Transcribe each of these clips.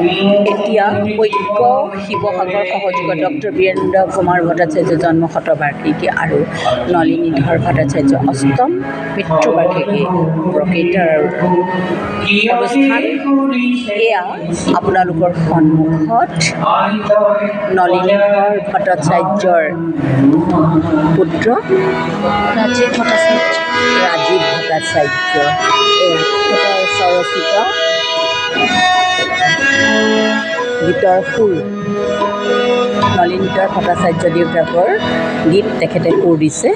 এতিয়া ঐক্য শিৱসাগৰ সহযোগত ডক্টৰ বীৰেন্দ্ৰ কুমাৰ ভট্টাচাৰ্য জন্ম শতবাৰ্ষিকী আৰু নলিনীধৰ ভট্টাচাৰ্য অষ্টম মৃত্যুবাৰ্ষিকী প্ৰকৃতৰ অনুষ্ঠান এয়া আপোনালোকৰ সন্মুখত নলিনীধৰ ভট্টাচাৰ্যৰ পুত্ৰ ৰাজীৱ ভট্টাচাৰ্য এখেতৰ স্বৰচিত গীতৰ সুৰ নলিনীধৰ ভট্টাচাৰ্য দেউতাকৰ গীত তেখেতে সুৰ দিছে।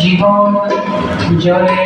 জীবন জলে